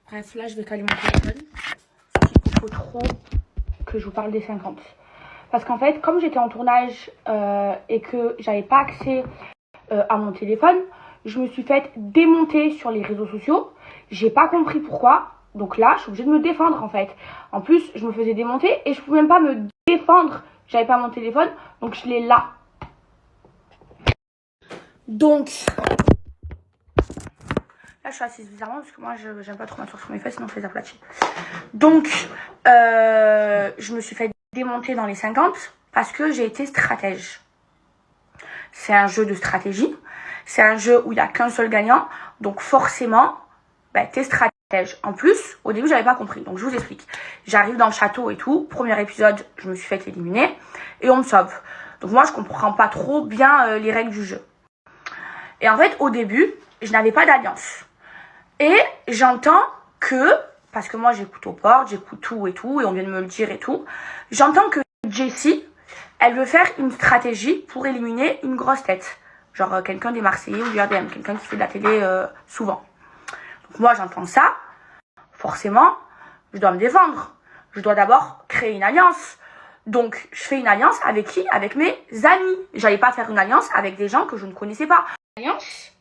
Bref, là, je vais caler mon téléphone. Il faut trop que je vous parle des 50. Parce qu'en fait, comme j'étais en tournage et que j'avais pas accès à mon téléphone, je me suis fait démonter sur les réseaux sociaux. J'ai pas compris pourquoi. Donc là, je suis obligée de me défendre en fait. En plus, je me faisais démonter et je pouvais même pas me défendre. J'avais pas mon téléphone, donc je l'ai là. Donc, là, je suis assise bizarrement parce que moi, j'aime pas trop m'asseoir sur mes fesses, sinon je les aplatis. Donc, je me suis fait démonter dans les 50 parce que j'ai été stratège. C'est un jeu de stratégie. C'est un jeu où il n'y a qu'un seul gagnant. Donc, forcément, t'es stratège. En plus, au début, j'avais pas compris. Donc, je vous explique. J'arrive dans le château et tout. Premier épisode, je me suis fait éliminer. Et on me sauve. Donc, moi, je comprends pas trop bien les règles du jeu. Et en fait, au début, je n'avais pas d'alliance. Et j'entends que, parce que moi, j'écoute aux portes, j'écoute tout et tout, et on vient de me le dire et tout. J'entends que Jessie, elle veut faire une stratégie pour éliminer une grosse tête. Genre quelqu'un des Marseillais ou du RDM, quelqu'un qui fait de la télé souvent. Donc moi, j'entends ça. Forcément, je dois me défendre. Je dois d'abord créer une alliance. Donc, je fais une alliance avec qui? Avec mes amis. J'allais pas faire une alliance avec des gens que je ne connaissais pas. Une alliance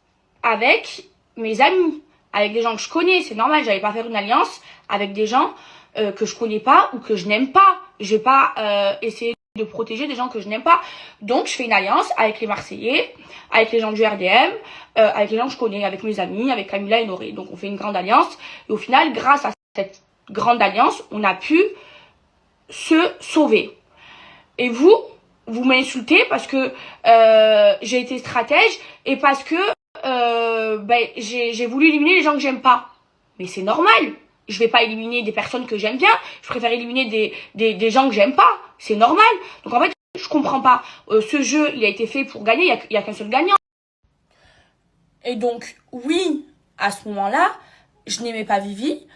avec mes amis, avec des gens que je connais. C'est normal, j'allais pas faire une alliance avec des gens que je connais pas ou que je n'aime pas. Je vais pas essayer de protéger des gens que je n'aime pas. Donc, je fais une alliance avec les Marseillais, avec les gens du RDM, avec les gens que je connais, avec mes amis, avec Camilla et Noré. Donc, on fait une grande alliance. Et au final, grâce à cette grande alliance, on a pu se sauver. Et vous m'insultez parce que j'ai été stratège et parce que j'ai voulu éliminer les gens que j'aime pas. Mais c'est normal. Je vais pas éliminer des personnes que j'aime bien. Je préfère éliminer des gens que j'aime pas. C'est normal. Donc en fait, je comprends pas. Ce jeu, il a été fait pour gagner. Il y a qu'un seul gagnant. Et donc, oui, à ce moment-là, je n'aimais pas Vivi.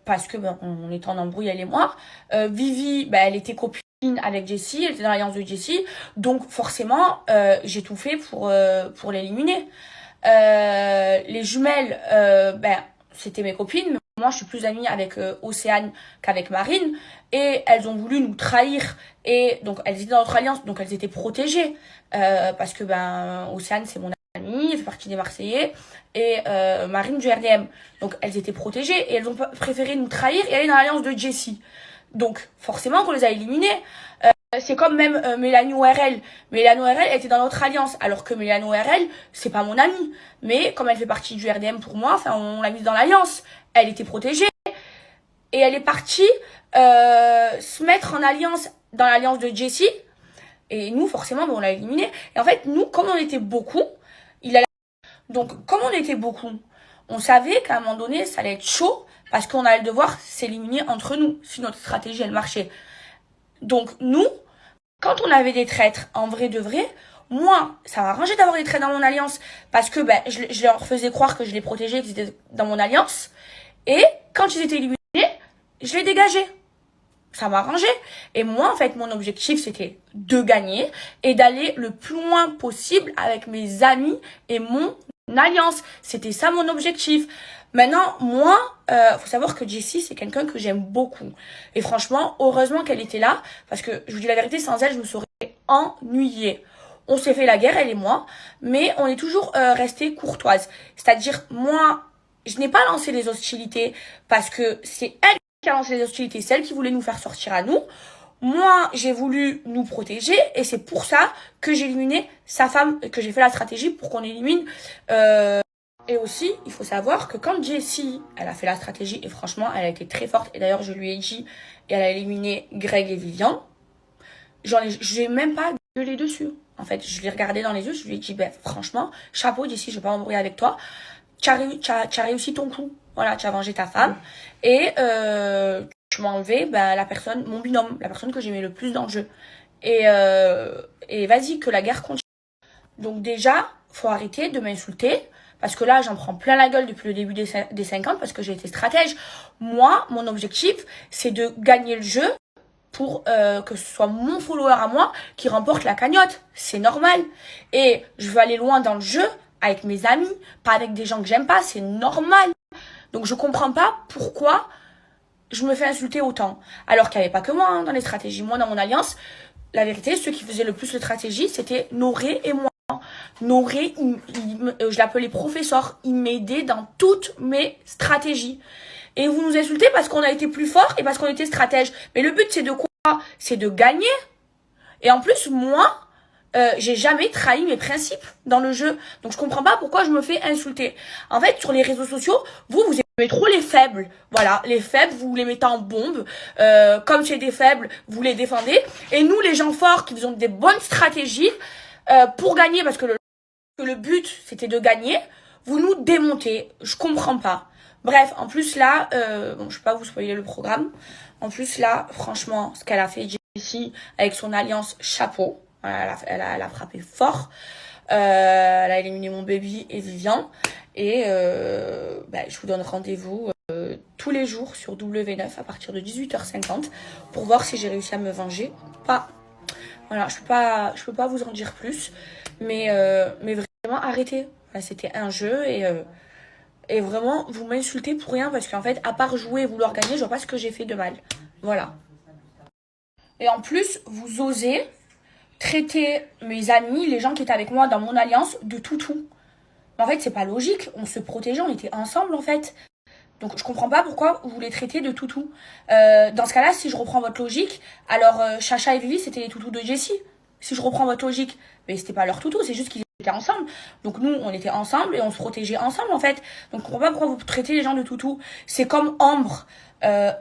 Parce que on était en embrouille, elle et moi. Vivi, elle était copine avec Jessie, elle était dans l'alliance de Jessie. Donc forcément, j'ai tout fait pour l'éliminer. Les jumelles, c'était mes copines. Mais moi, je suis plus amie avec Océane qu'avec Marine. Et elles ont voulu nous trahir. Et donc, elles étaient dans notre alliance. Donc, elles étaient protégées. Parce que, Océane, c'est mon amie. Elle fait partie des Marseillais. Et Marine du RDM. Donc, elles étaient protégées. Et elles ont préféré nous trahir et aller dans l'alliance de Jessie. Donc, forcément qu'on les a éliminées. C'est comme même Mélanie ORL. Mélanie ORL, elle était dans notre alliance. Alors que Mélanie ORL, c'est pas mon amie. Mais comme elle fait partie du RDM pour moi, on l'a mise dans l'alliance. Elle était protégée. Et elle est partie se mettre en alliance dans l'alliance de Jessie. Et nous, forcément, on l'a éliminée. Et en fait, nous, comme on était beaucoup, donc, comme on était beaucoup, on savait qu'à un moment donné, ça allait être chaud parce qu'on allait devoir s'éliminer entre nous si notre stratégie, elle marchait. Donc, nous, quand on avait des traîtres en vrai de vrai, moi, ça m'arrangeait d'avoir des traîtres dans mon alliance parce que je leur faisais croire que je les protégeais, qu'ils étaient dans mon alliance. Et quand ils étaient éliminés, je les dégageais. Ça m'arrangeait. Et moi, en fait, mon objectif, c'était de gagner et d'aller le plus loin possible avec mes amis et mon alliance. C'était ça mon objectif. Maintenant, moi, faut savoir que Jessie, c'est quelqu'un que j'aime beaucoup. Et franchement, heureusement qu'elle était là, parce que, je vous dis la vérité, sans elle, je me serais ennuyée. On s'est fait la guerre, elle et moi, mais on est toujours resté courtoise. C'est-à-dire, moi, je n'ai pas lancé les hostilités, parce que c'est elle qui a lancé les hostilités, c'est elle qui voulait nous faire sortir à nous. Moi, j'ai voulu nous protéger, et c'est pour ça que j'ai éliminé sa femme, que j'ai fait la stratégie pour qu'on élimine... Et aussi, il faut savoir que quand Jessie, elle a fait la stratégie, et franchement, elle a été très forte, et d'ailleurs, je lui ai dit, et elle a éliminé Greg et Vivian, j'ai même pas gueulé dessus. En fait, je l'ai regardé dans les yeux, je lui ai dit, franchement, chapeau Jessie, je vais pas m'embrouiller avec toi, tu as réussi ton coup. Voilà, tu as vengé ta femme, et tu m'as enlevé la personne, mon binôme, la personne que j'aimais le plus dans le jeu. Et vas-y, que la guerre continue. Donc déjà, faut arrêter de m'insulter. Parce que là, j'en prends plein la gueule depuis le début des 50 parce que j'ai été stratège. Moi, mon objectif, c'est de gagner le jeu pour que ce soit mon follower à moi qui remporte la cagnotte. C'est normal. Et je veux aller loin dans le jeu avec mes amis, pas avec des gens que j'aime pas. C'est normal. Donc je comprends pas pourquoi je me fais insulter autant. Alors qu'il n'y avait pas que moi hein, dans les stratégies. Moi, dans mon alliance, la vérité, ceux qui faisaient le plus de stratégie, c'était Noré et moi. Noré, je l'appelais professeur. Il m'aidait dans toutes mes stratégies. Et vous nous insultez parce qu'on a été plus fort et parce qu'on était stratège. Mais le but, c'est de quoi? C'est de gagner. Et en plus, moi, j'ai jamais trahi mes principes dans le jeu. Donc je comprends pas pourquoi je me fais insulter. En fait, sur les réseaux sociaux, vous aimez trop les faibles. Voilà, les faibles, vous les mettez en bombe. Comme c'est des faibles, vous les défendez. Et nous, les gens forts, qui faisons des bonnes stratégies pour gagner, parce que le but, c'était de gagner, vous nous démontez. Je comprends pas. Bref, en plus là, bon, je vais pas vous spoiler le programme. En plus là, franchement, ce qu'elle a fait Jessie avec son alliance chapeau, elle a frappé fort. Elle a éliminé mon baby et Vivian. Et je vous donne rendez-vous tous les jours sur W9 à partir de 18h50 pour voir si j'ai réussi à me venger ou pas. Voilà, je peux pas vous en dire plus, mais vraiment arrêtez. Voilà, c'était un jeu et vraiment vous m'insultez pour rien parce qu'en fait, à part jouer et vouloir gagner, je vois pas ce que j'ai fait de mal. Voilà. Et en plus, vous osez traiter mes amis, les gens qui étaient avec moi dans mon alliance, de toutou. Mais en fait, c'est pas logique. On se protégeait, on était ensemble en fait. Donc je comprends pas pourquoi vous les traitez de toutou. Dans ce cas-là, si je reprends votre logique, alors Chacha et Vivi, c'était les toutous de Jessie. Si je reprends votre logique, mais c'était pas leur toutou, c'est juste qu'ils étaient ensemble. Donc nous, on était ensemble et on se protégeait ensemble en fait. Donc je comprends pas pourquoi vous traitez les gens de toutou. C'est comme Ambre.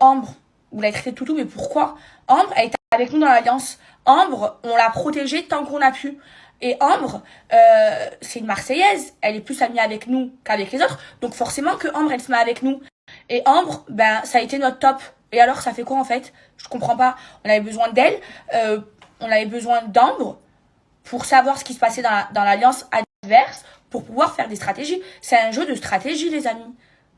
Ambre, vous l'avez traitée de toutou, mais pourquoi? Ambre, elle était avec nous dans l'alliance. Ambre, on l'a protégée tant qu'on a pu. Et Ambre, c'est une Marseillaise. Elle est plus amie avec nous qu'avec les autres. Donc forcément que Ambre, elle se met avec nous. Et Ambre, ça a été notre top. Et alors, ça fait quoi en fait? Je comprends pas. On avait besoin d'elle. On avait besoin d'Ambre pour savoir ce qui se passait dans l'alliance adverse pour pouvoir faire des stratégies. C'est un jeu de stratégie, les amis.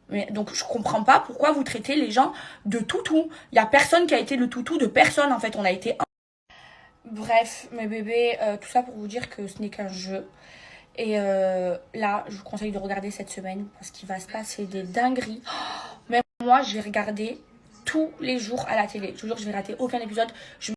Mais, donc je comprends pas pourquoi vous traitez les gens de toutou. Il y a personne qui a été le toutou de personne en fait. On a été... Bref, mes bébés, tout ça pour vous dire que ce n'est qu'un jeu. Et là, je vous conseille de regarder cette semaine parce qu'il va se passer des dingueries. Même moi, je vais regarder tous les jours à la télé. Je vous jure, je vais rater aucun épisode.